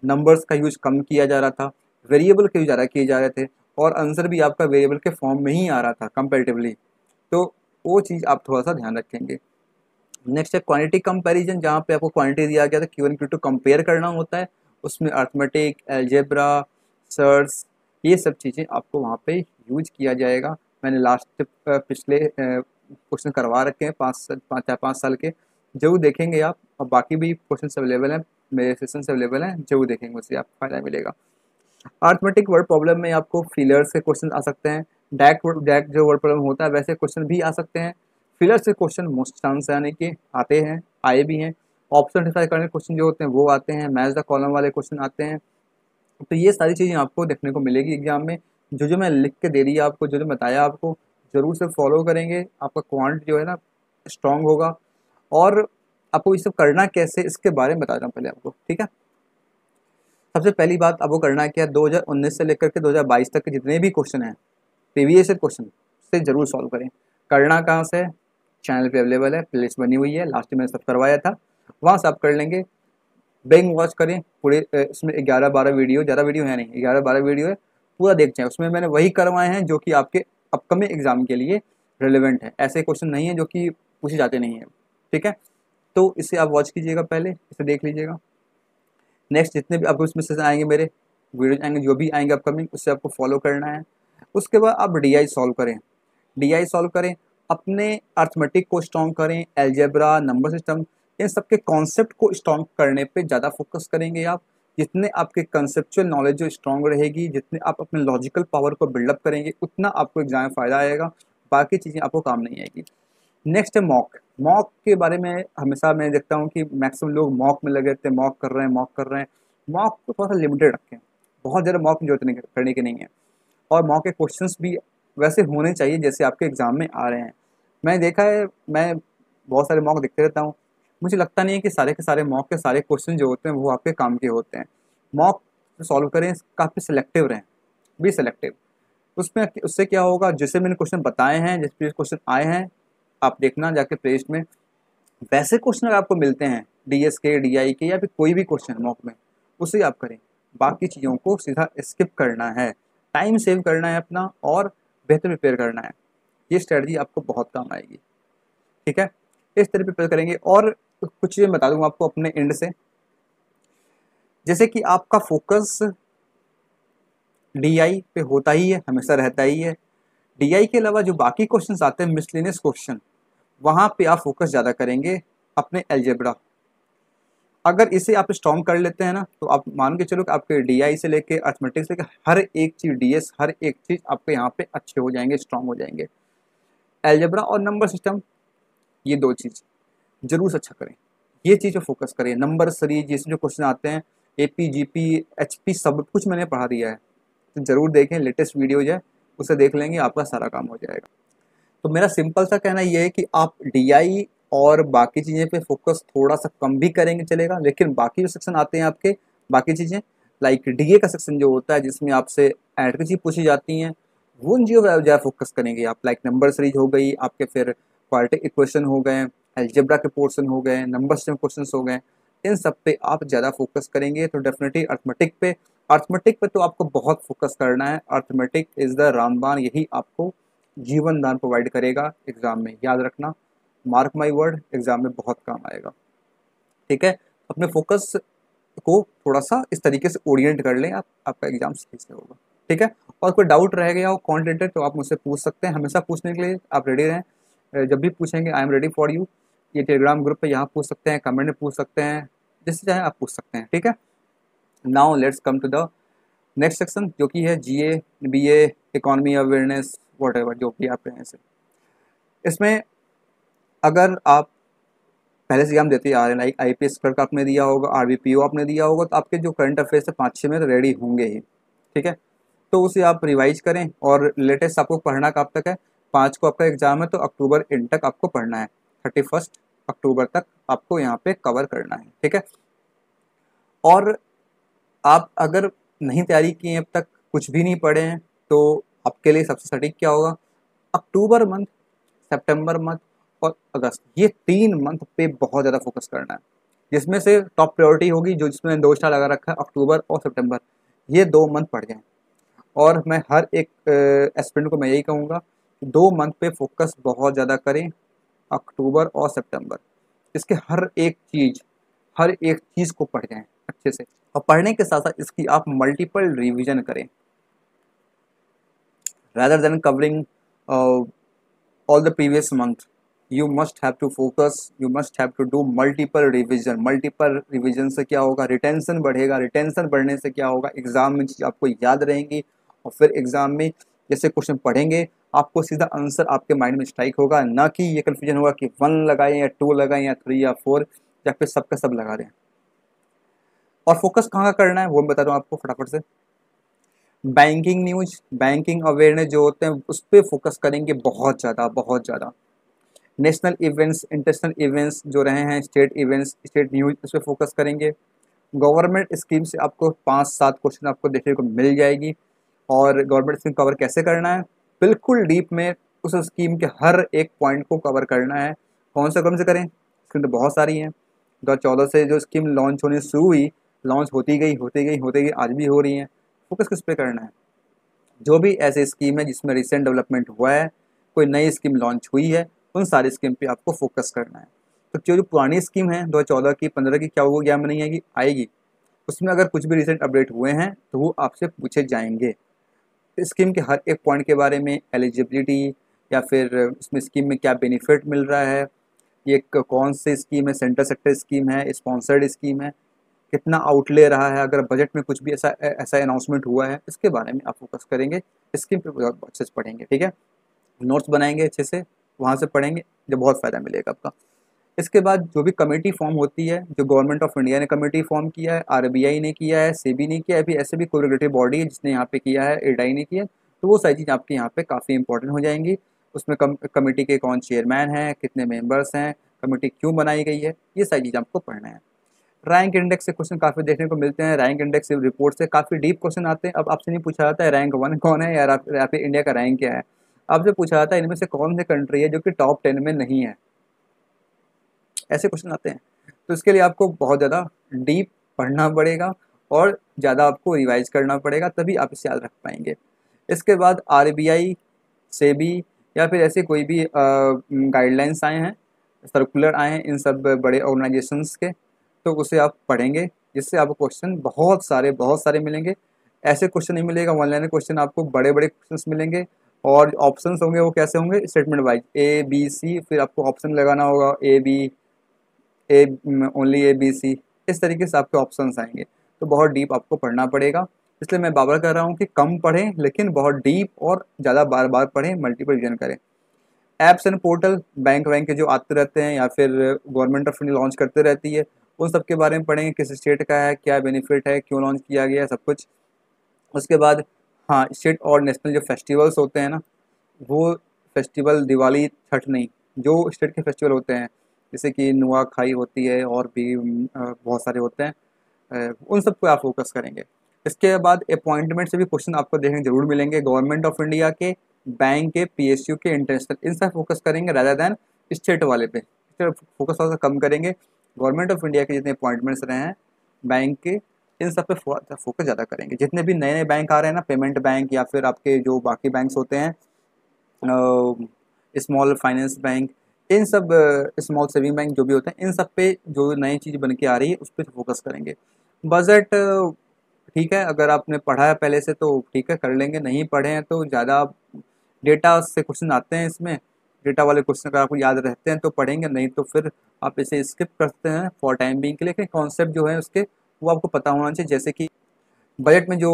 नंबर्स का यूज कम किया जा रहा था, वेरिएबल के यूज ज़्यादा किए जा रहे थे, और आंसर भी आपका वेरिएबल के फॉर्म में ही आ रहा था कंपेरेटिवली। तो वो चीज़ आप थोड़ा सा ध्यान रखेंगे। नेक्स्ट है क्वांटिटी कंपैरिजन, जहाँ पे आपको क्वांटिटी दिया गया था, Q1 Q2 कंपेयर करना होता है, उसमें अर्थमेटिक, अलजेब्रा, सर्स, ये सब चीज़ें आपको वहाँ पे यूज किया जाएगा। मैंने लास्ट पिछले क्वेश्चन करवा रखे हैं 5 साल के, जरूर देखेंगे आप, और बाकी भी क्वेश्चन अवेलेबल हैं, मेरे सेशन से अवेलेबल हैं, जरूर देखेंगे, उससे आपको फायदा मिलेगा। अर्थमेटिक वर्ड प्रॉब्लम में आपको फिलर्स के क्वेश्चन आ सकते हैं, डायरेक्ट जो वर्ड प्रॉब्लम होता है वैसे क्वेश्चन भी आ सकते हैं। फिलर से क्वेश्चन मोस्ट चांस यानी कि आते हैं, आए भी हैं। ऑप्शन आइडेंटिफाई करने के क्वेश्चन जो होते हैं वो आते हैं, मैच द कॉलम वाले क्वेश्चन आते हैं। तो ये सारी चीज़ें आपको देखने को मिलेगी एग्जाम में। जो जो मैं लिख के दे रही है आपको, जो जो बताया आपको, ज़रूर से फॉलो करेंगे, आपका क्वांट जो है ना स्ट्रांग होगा। और आपको ये सब करना कैसे, इसके बारे में बताता हूँ पहले आपको, ठीक है। सबसे पहली बात आपको करना है क्या, 2019 से लेकर के 2022 तक के जितने भी क्वेश्चन हैं, प्रीवियस क्वेश्चन से जरूर सॉल्व करें। करना कहाँ से, चैनल पे अवेलेबल है, प्लेलिस्ट बनी हुई है, लास्ट में मैंने सब करवाया था, वहाँ से आप कर लेंगे। बेंग वॉच करें पूरे, इसमें 11-12 वीडियो, ज़्यादा वीडियो है नहीं, 11-12 वीडियो है, पूरा देख जाए। उसमें मैंने वही करवाए हैं जो कि आपके अपकमिंग एग्जाम के लिए रिलेवेंट है। ऐसे क्वेश्चन नहीं है जो कि पूछे जाते नहीं हैं, ठीक है। तो इसे आप वॉच कीजिएगा, पहले इसे देख लीजिएगा। नेक्स्ट जितने भी आपको इसमें से आएंगे, मेरे वीडियो आएंगे, जो भी आएंगे अपकमिंग, उससे आपको फॉलो करना है। उसके बाद आप डीआई सॉल्व करें, डीआई सॉल्व करें, अपने अर्थमेटिक को स्ट्रॉन्ग करें, एल्जेब्रा, नंबर सिस्टम, इन सब के कॉन्सेप्ट को स्ट्रॉन्ग करने पे ज़्यादा फोकस करेंगे आप। जितने आपके कंसेप्चुअल नॉलेज जो स्ट्रॉन्ग रहेगी, जितने आप अपने लॉजिकल पावर को बिल्डअप करेंगे, उतना आपको एग्जाम में फ़ायदा आएगा, बाकी चीज़ें आपको काम नहीं आएगी। नेक्स्ट है मॉक। मॉक के बारे में हमेशा मैं देखता हूँ कि मैक्सिमम लोग मॉक में लगे रहते हैं, मॉक कर रहे हैं, मॉक कर रहे हैं। मॉक को थोड़ा सा लिमिटेड रखें, बहुत ज़्यादा मॉक की जरूरत नहीं करने की नहीं है। और मॉक के क्वेश्चंस भी वैसे होने चाहिए जैसे आपके एग्जाम में आ रहे हैं। मैंने देखा है, मैं बहुत सारे मॉक देखते रहता हूँ, मुझे लगता नहीं है कि सारे के सारे मॉक के सारे क्वेश्चन जो होते हैं वो आपके काम के होते हैं। मॉक सॉल्व करें, काफ़ी सिलेक्टिव रहें, बी सिलेक्टिव। उसमें उससे क्या होगा, जैसे मैंने क्वेश्चन बताए हैं, जैसे क्वेश्चन आए हैं, आप देखना जाके प्लेलिस्ट में, वैसे क्वेश्चन अगर आपको मिलते हैं डीएस के, डीआई के, या फिर कोई भी क्वेश्चन मॉक में, उसे आप करें। बाकी चीज़ों को सीधा स्किप करना है, टाइम सेव करना है अपना, और बेहतर प्रिपेयर करना है। ये स्ट्रेटजी आपको बहुत काम आएगी, ठीक है। इस तरह प्रिपेयर करेंगे। और कुछ चीज़ें बता दूंगा आपको अपने एंड से, जैसे कि आपका फोकस डीआई पे होता ही है, हमेशा रहता ही है। डीआई के अलावा जो बाकी क्वेश्चंस आते हैं, मिसलेनियस क्वेश्चन, वहाँ पे आप फोकस ज़्यादा करेंगे अपने एल्जेब्रा। अगर इसे आप स्ट्रॉन्ग कर लेते हैं ना, तो आप मान के चलो कि आपके डीआई से लेके अर्थमेटिक्स से लेके हर एक चीज़, डीएस, हर एक चीज़ आपके यहाँ पे अच्छे हो जाएंगे, स्ट्रॉन्ग हो जाएंगे। एल्जेब्रा और नंबर सिस्टम, ये दो चीज़ जरूर से अच्छा करें, ये चीज़ पे फोकस करें। नंबर सीरीज जैसे जो क्वेश्चन आते हैं, एपी, जीपी, एचपी, सब कुछ मैंने पढ़ा दिया है, तो ज़रूर देखें, लेटेस्ट वीडियो है उसे देख लेंगे, आपका सारा काम हो जाएगा। तो मेरा सिंपल सा कहना ये है कि आप डीआई और बाकी चीज़ें पे फोकस थोड़ा सा कम भी करेंगे चलेगा, लेकिन बाकी जो सेक्शन आते हैं आपके, बाकी चीज़ें लाइक डीए का सेक्शन जो होता है जिसमें आपसे ऐड की चीज़ पूछी जाती हैं, वो जो ज़्यादा फोकस करेंगे आप, लाइक नंबर सीरीज हो गई आपके, फिर क्वाड्रेटिक इक्वेशन हो गए, अलजेब्रा के पोर्शन हो गए, नंबर सिस्टम क्वेश्चन हो गए, इन सब पे आप ज़्यादा फोकस करेंगे। तो डेफिनेटली अर्थमेटिक पे, अर्थमेटिक पे तो आपको बहुत फोकस करना है। अर्थमेटिक इज़ द रामबाण, यही आपको जीवन दान प्रोवाइड करेगा एग्जाम में, याद रखना, मार्क माई वर्ड, एग्जाम में बहुत काम आएगा, ठीक है। अपने फोकस को थोड़ा सा इस तरीके से ओरिएंट कर लें आप, आपका एग्जाम सही से होगा, ठीक है। और कोई डाउट रह गया हो कॉन्टेंटेड तो आप मुझसे पूछ सकते हैं, हमेशा पूछने के लिए आप रेडी रहें। जब भी पूछेंगे I am ready for you. ये टेलीग्राम ग्रुप पे यहाँ पूछ सकते हैं, कमेंट में पूछ सकते हैं, जिससे चाहे आप पूछ सकते हैं, ठीक है। Now let's come to the next section, जो कि है GA, BA, economy awareness, whatever जो भी आप हैं। इसमें अगर आप पहले से एग्जाम देते आ रहे हैं, लाइक आईपीएस क्लर्क आपने दिया होगा, आरबीपीओ आपने दिया होगा, तो आपके जो करंट अफेयर्स है 5-6 में तो रेडी होंगे ही, ठीक है। तो उसे आप रिवाइज करें, और लेटेस्ट आपको पढ़ना कब तक है, 5 को आपका एग्जाम है, तो अक्टूबर एंड तक आपको पढ़ना है, 31 अक्टूबर तक आपको यहाँ पे कवर करना है, ठीक है। और आप अगर नहीं तैयारी की है अब तक, कुछ भी नहीं पढ़े हैं, तो आपके लिए सबसे सटीक क्या होगा, अक्टूबर मंथ, सितंबर मंथ और अगस्त, ये 3 मंथ पे बहुत ज़्यादा फोकस करना है, जिसमें से टॉप प्रायोरिटी होगी जो जिसमें 2 स्टार लगा रखा है, अक्टूबर और सितंबर, ये 2 मंथ पढ़ जाएं। और मैं हर एक एस्पिरेंट को मैं यही कहूँगा, 2 मंथ पे फोकस बहुत ज़्यादा करें, अक्टूबर और सितंबर, इसके हर एक चीज़ को पढ़ जाएं अच्छे से। और पढ़ने के साथ साथ इसकी आप मल्टीपल रिवीजन करें, rather than covering all the previous month. You must have to focus, you must have to do multiple revision. Multiple revision से क्या होगा, रिटेंशन बढ़ेगा, रिटेंशन बढ़ने से क्या होगा, एग्जाम में चीज़ आपको याद रहेंगी, और फिर एग्जाम में जैसे क्वेश्चन पढ़ेंगे आपको सीधा आंसर आपके माइंड में स्ट्राइक होगा, ना कि ये कन्फ्यूजन होगा कि 1 लगाएं या 2 लगाएं या 3 या 4 या फिर सब का सब लगा दें। और फोकस कहाँ का करना है वो मैं बता दूँ आपको फटाफट से। बैंकिंग न्यूज, बैंकिंग अवेयरनेस जो होते हैं उस पर फोकस करेंगे बहुत ज़्यादा, बहुत ज़्यादा। नेशनल इवेंट्स, इंटरनेशनल इवेंट्स जो रहे हैं, स्टेट इवेंट्स, स्टेट न्यूज, इस पर फोकस करेंगे। गवर्नमेंट स्कीम से आपको 5-7 क्वेश्चन आपको देखने को मिल जाएगी। और गवर्नमेंट स्कीम कवर कैसे करना है, बिल्कुल डीप में उस स्कीम के हर एक पॉइंट को कवर करना है। कौन से करें, स्कीम तो बहुत सारी हैं। 2014 से जो स्कीम लॉन्च होनी शुरू हुई, लॉन्च होती गई, आज भी हो रही हैं। फोकस किस पे करना है, जो भी ऐसी स्कीम है जिसमें रिसेंट डेवलपमेंट हुआ है, कोई नई स्कीम लॉन्च हुई है, उन सारी स्कीम पे आपको फोकस करना है। तो जो पुरानी स्कीम है 2014 की, 15 की, क्या वो ज्ञान में नहीं आएगी, आएगी। उसमें अगर कुछ भी रिसेंट अपडेट हुए हैं तो वो आपसे पूछे जाएंगे। स्कीम के हर एक पॉइंट के बारे में, एलिजिबिलिटी या फिर उसमें स्कीम में क्या बेनिफिट मिल रहा है, ये कौन सी स्कीम है, सेंटर सेक्टर स्कीम है, स्पॉन्सर्ड स्कीम है, कितना आउटले रहा है, अगर बजट में कुछ भी ऐसा ऐसा अनाउंसमेंट हुआ है, इसके बारे में आप फोकस करेंगे। स्कीम पे बहुत अच्छे से पढ़ेंगे, ठीक है। नोट्स बनाएंगे अच्छे से, वहाँ से पढ़ेंगे, जो बहुत फ़ायदा मिलेगा आपका। इसके बाद जो भी कमेटी फॉर्म होती है, जो गवर्नमेंट ऑफ इंडिया ने कमेटी फॉर्म किया है, आरबीआई ने किया है, सेबी ने किया है, अभी ऐसे भी कोई रेगुलेटरी बॉडी है जिसने यहाँ पे किया है, इरडाई ने किया है, तो वो सारी चीज़ आपके यहाँ पे काफ़ी इंपॉर्टेंट हो जाएंगी। उसमें कमेटी के कौन चेयरमैन हैं, कितने मेंबर्स हैं, कमेटी क्यों बनाई गई है, ये सारी चीज़ आपको पढ़ना है। रैंक इंडेक्स से क्वेश्चन काफ़ी देखने को मिलते हैं। रैंक इंडेक्स से रिपोर्ट से काफ़ी डीप क्वेश्चन आते हैं। अब आपसे नहीं पूछा जाता है रैंक 1 कौन है या फिर इंडिया का रैंक क्या है, आपसे पूछा जाता है इनमें से कौन सी कंट्री है जो कि टॉप 10 में नहीं है। ऐसे क्वेश्चन आते हैं, तो इसके लिए आपको बहुत ज़्यादा डीप पढ़ना पड़ेगा और ज़्यादा आपको रिवाइज करना पड़ेगा, तभी आप इसे याद रख पाएंगे। इसके बाद आरबीआई, सेबी या फिर ऐसे कोई भी गाइडलाइंस आए हैं, सर्कुलर आए हैं इन सब बड़े ऑर्गेनाइजेशंस के, तो उसे आप पढ़ेंगे, जिससे आपको क्वेश्चन बहुत सारे मिलेंगे। ऐसे क्वेश्चन नहीं मिलेगा ऑनलाइन क्वेश्चन, आपको बड़े बड़े क्वेश्चन मिलेंगे। और ऑप्शंस होंगे वो कैसे होंगे, स्टेटमेंट वाइज ABC, फिर आपको ऑप्शन लगाना होगा ए ओनली ABC, इस तरीके से आपके ऑप्शंस आएंगे। तो बहुत डीप आपको पढ़ना पड़ेगा, इसलिए मैं बार बार कह रहा हूँ कि कम पढ़ें लेकिन बहुत डीप और ज़्यादा बार बार पढ़ें, मल्टीपल रिवीजन करें। ऐप्स एंड पोर्टल बैंक वैंक के जो आते रहते हैं या फिर गवर्नमेंट ऑफ इंडिया लॉन्च करते रहती है, उन सब के बारे में पढ़ेंगे, किस स्टेट का है, क्या बेनिफिट है, क्यों लॉन्च किया गया है, सब कुछ। उसके बाद हाँ, स्टेट और नेशनल जो फेस्टिवल्स होते हैं ना, वो फेस्टिवल दिवाली छठ नहीं, जो स्टेट के फेस्टिवल होते हैं जैसे कि नुआखाई होती है और भी बहुत सारे होते हैं, उन सब पे आप फोकस करेंगे। इसके बाद अपॉइंटमेंट से भी क्वेश्चन आपको देखने जरूर मिलेंगे, गवर्नमेंट ऑफ इंडिया के, बैंक के, PSU के, इंटरनेशनल, इन सब फोकस करेंगे रादर दैन स्टेट वाले पे। फोकस थोड़ा सा कम करेंगे। गवर्नमेंट ऑफ इंडिया के जितने अपॉइंटमेंट्स रहे हैं बैंक के, इन सब पे फोकस ज़्यादा करेंगे। जितने भी नए नए बैंक आ रहे हैं ना, पेमेंट बैंक या फिर आपके जो बाकी बैंक्स होते हैं, स्मॉल फाइनेंस बैंक, इन सब स्मॉल सेविंग बैंक जो भी होते हैं, इन सब पे जो नई चीज़ बन के आ रही है उस पर फोकस करेंगे। बजट ठीक है, अगर आपने पढ़ा है पहले से तो ठीक है कर लेंगे, नहीं पढ़े हैं तो ज़्यादा डेटा से क्वेश्चन आते हैं इसमें, डेटा वाले क्वेश्चन अगर आपको याद रहते हैं तो पढ़ेंगे, नहीं तो फिर आप इसे स्किप करते हैं फॉर टाइम बीइंग के लिए। लेकिन कॉन्सेप्ट जो है उसके वो आपको पता होना चाहिए, जैसे कि बजट में जो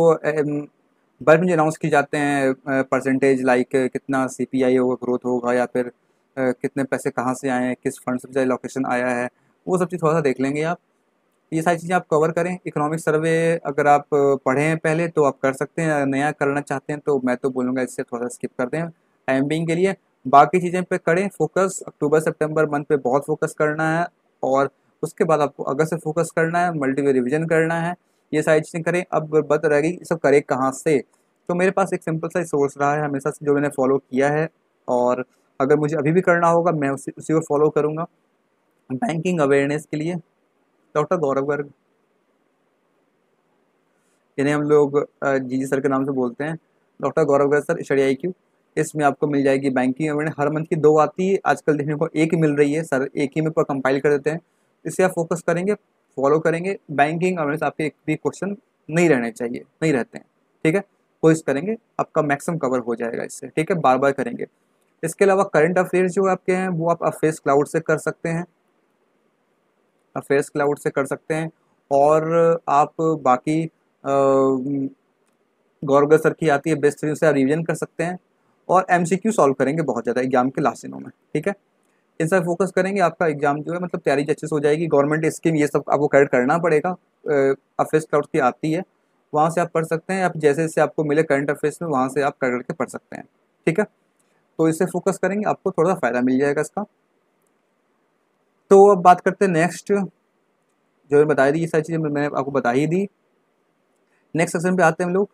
बजट में जो अनाउंस की जाते हैं परसेंटेज, लाइक कितना CPI होगा, ग्रोथ होगा, या फिर कितने पैसे कहाँ से आए हैं, किस फंड से लोकेशन आया है, वो सब चीज़ थोड़ा सा देख लेंगे आप। ये सारी चीज़ें आप कवर करें। इकोनॉमिक सर्वे अगर आप पढ़े हैं पहले तो आप कर सकते हैं, नया करना चाहते हैं तो मैं तो बोलूँगा इससे थोड़ा सा स्किप कर दें टाइम बीइंग के लिए। बाकी चीज़ें पे करें फोकस, अक्टूबर सितंबर मंथ पे बहुत फोकस करना है, और उसके बाद आपको अगस्त से फोकस करना है, मल्टीपल रिविजन करना है, ये सारी चीज़ें करें। अब बात रह गई सब करें कहाँ से, तो मेरे पास एक सिंपल सा सोर्स रहा है हमेशा से, जो मैंने फॉलो किया है, और अगर मुझे अभी भी करना होगा मैं उसी को फॉलो करूँगा। बैंकिंग अवेयरनेस के लिए डॉक्टर गौरव गर्ग, इन्हें हम लोग जी सर के नाम से बोलते हैं, डॉक्टर गौरव गर्ग सर, स्टडी IQ। इसमें आपको मिल जाएगी बैंकिंग अवेयरनेस, हर मंथ की 2 आती है, आजकल देखने को एक ही मिल रही है, सर एक ही में पर कंपाइल कर देते हैं। इसे आप फोकस करेंगे, फॉलो करेंगे, बैंकिंग अवेयरनेस आपके एक भी क्वेश्चन नहीं रहने चाहिए, नहीं रहते हैं, ठीक है। कोशिश करेंगे, आपका मैक्सिमम कवर हो जाएगा इससे, ठीक है, बार बार करेंगे। इसके अलावा करंट अफेयर्स जो आपके हैं वो आप अफेयर्स क्लाउड से कर सकते हैं, अफेयर्स क्लाउड से कर सकते हैं। और आप बाकी गौरव सर की आती है बेस्ट, से आप रिवीजन कर सकते हैं। और MCQ सॉल्व करेंगे बहुत ज़्यादा एग्जाम के लास्ट दिनों में, ठीक है। इन सब फोकस करेंगे, आपका एग्जाम जो है मतलब तैयारी अच्छे से हो जाएगी। गवर्नमेंट स्कीम ये सब आपको करेक्ट करना पड़ेगा, अफेयर्स क्लाउड की आती है, वहाँ से आप पढ़ सकते हैं। आप जैसे जैसे आपको मिले करंट अफेयर्स में, वहाँ से आप कर करके पढ़ सकते हैं, ठीक है। तो इससे फोकस करेंगे, आपको थोड़ा सा फ़ायदा मिल जाएगा इसका। तो अब बात करते हैं नेक्स्ट, जो मैंने बताई दी ये सारी चीज़ें मैंने आपको बता ही दी। नेक्स्ट सेक्शन पे आते हैं हम लोग,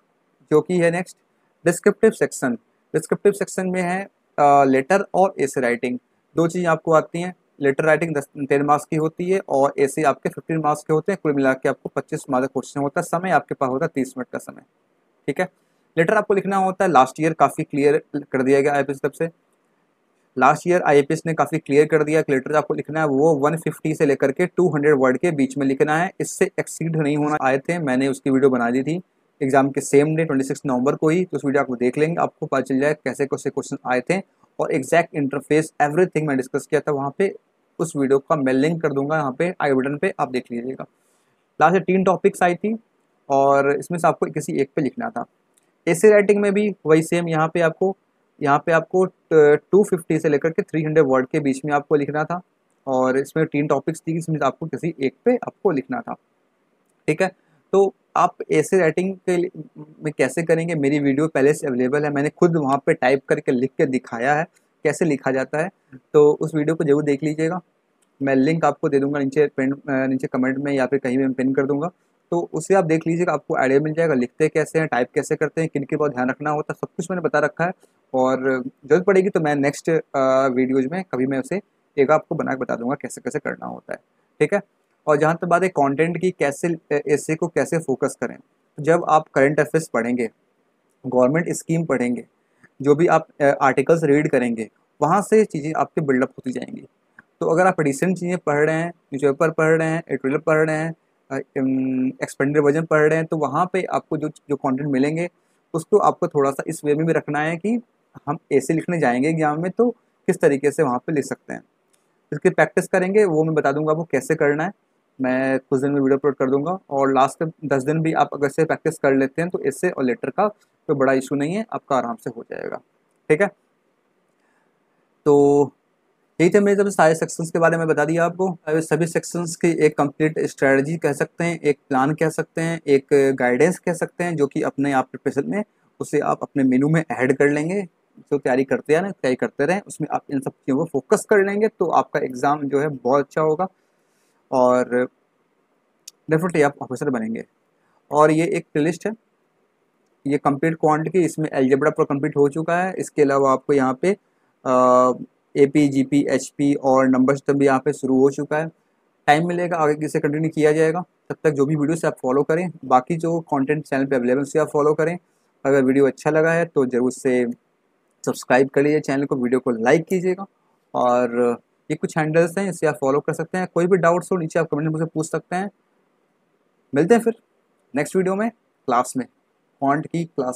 जो कि है next descriptive section. Descriptive section में है लेटर और एसे राइटिंग, दो चीज़ आपको आती हैं। लेटर राइटिंग 10 मार्क्स की होती है और एसे आपके 15 मार्क्स के होते हैं। कुल मिला के आपको 25 मार्क्स का क्वेश्चन होता है। समय आपके पास होता है 30 मिनट का समय, ठीक है। लेटर आपको लिखना होता है, लास्ट ईयर काफ़ी क्लियर कर दिया गया IAPS तरफ से। लास्ट ईयर IAPS ने काफ़ी क्लियर कर दिया कि लेटर आपको लिखना है वो 150 से लेकर के 200 वर्ड के बीच में लिखना है, इससे एक्सीड नहीं होना। आए थे, मैंने उसकी वीडियो बना दी थी एग्जाम के सेम डे 26 नवंबर को ही, तो उस वीडियो आपको देख लेंगे, आपको पता चल जाए कैसे कैसे क्वेश्चन आए थे और एग्जैक्ट इंटरफेस एवरीथिंग मैं डिस्कस किया था वहाँ पे। उस वीडियो का मैं लिंक कर दूंगा यहाँ पे आई बटन पे, आप देख लीजिएगा। लास्ट में 3 टॉपिक्स आई थी और इसमें से आपको किसी एक पे लिखना था। एसे राइटिंग में भी वही सेम, यहाँ पे आपको 250 से लेकर के 300 वर्ड के बीच में आपको लिखना था और इसमें 3 टॉपिक्स थी, इसमें आपको किसी एक पे आपको लिखना था, ठीक है। तो आप ऐसे राइटिंग के में कैसे करेंगे, मेरी वीडियो पहले से अवेलेबल है, मैंने खुद वहाँ पे टाइप करके लिख के दिखाया है कैसे लिखा जाता है, तो उस वीडियो को जरूर देख लीजिएगा। मैं लिंक आपको दे दूंगा नीचे कमेंट में या फिर कहीं भी मैं पिन कर दूंगा, तो उससे आप देख लीजिएगा, आपको आइडिया मिल जाएगा लिखते कैसे हैं, टाइप कैसे करते हैं, किन के बहुत ध्यान रखना होता है, सब कुछ मैंने बता रखा है। और जरूरत पड़ेगी तो मैं नेक्स्ट वीडियोज में कभी मैं उसे एक आपको बना के बता दूंगा कैसे कैसे करना होता है, ठीक है। और जहाँ तक बात है कंटेंट की, कैसे ऐसे को कैसे फोकस करें, तो जब आप करंट अफेयर्स पढ़ेंगे, गवर्नमेंट स्कीम पढ़ेंगे, जो भी आप आर्टिकल्स रीड करेंगे, वहाँ से चीज़ें आपके बिल्डअप होती जाएंगी। तो अगर आप रिसेंट चीज़ें पढ़ रहे हैं, न्यूज़पेपर पढ़ रहे हैं, एडिटोरियल पढ़ रहे हैं, एक्सपेंडेड वर्जन पढ़ रहे हैं, तो वहाँ पे आपको जो जो कंटेंट मिलेंगे उसको आपको थोड़ा सा इस वे में भी रखना है कि हम ऐसे लिखने जाएंगे एग्जाम में तो किस तरीके से वहाँ पे लिख सकते हैं। इसकी प्रैक्टिस करेंगे, वो मैं बता दूंगा आपको कैसे करना है, मैं कुछ दिन में वीडियो अपलोड कर दूंगा। और लास्ट के 10 दिन भी आप अगर से प्रैक्टिस कर लेते हैं तो इससे और लेटर का कोई बड़ा इशू नहीं है, आपका आराम से हो जाएगा, ठीक है। तो यही थे मेरे जब सारे सेक्शंस के बारे में बता दिया आपको। अब सभी सेक्शंस की एक कंप्लीट स्ट्रेटजी कह सकते हैं, एक प्लान कह सकते हैं, एक गाइडेंस कह सकते हैं, जो कि अपने आप प्रिपरेशन में उसे आप अपने मेनू में ऐड कर लेंगे। तो तैयारी करते हैं ना, तैयारी करते रहें, उसमें आप इन सब चीज़ों को फोकस कर लेंगे तो आपका एग्ज़ाम जो है बहुत अच्छा होगा और डेफिनेटली आप ऑफिसर बनेंगे। और ये एक प्लेलिस्ट है, ये कंप्लीट क्वांट की, इसमें एलजेब्रा पूरा कंप्लीट हो चुका है। इसके अलावा आपको यहाँ पे AP GP HP और नंबर सिस्टम भी यहाँ पे शुरू हो चुका है। टाइम मिलेगा आगे किसे कंटिन्यू किया जाएगा, तब तक जो भी वीडियो से आप फॉलो करें, बाकी जो कंटेंट चैनल पे अवेलेबल से आप फॉलो करें। अगर वीडियो अच्छा लगा है तो ज़रूर से सब्सक्राइब कर लीजिए चैनल को, वीडियो को लाइक कीजिएगा। और ये कुछ हैंडल्स हैं, इससे आप फॉलो कर सकते हैं। कोई भी डाउट्स हो नीचे आप कमेंट में मुझसे पूछ सकते हैं। मिलते हैं फिर नेक्स्ट वीडियो में, क्लास में, क्वांट की क्लास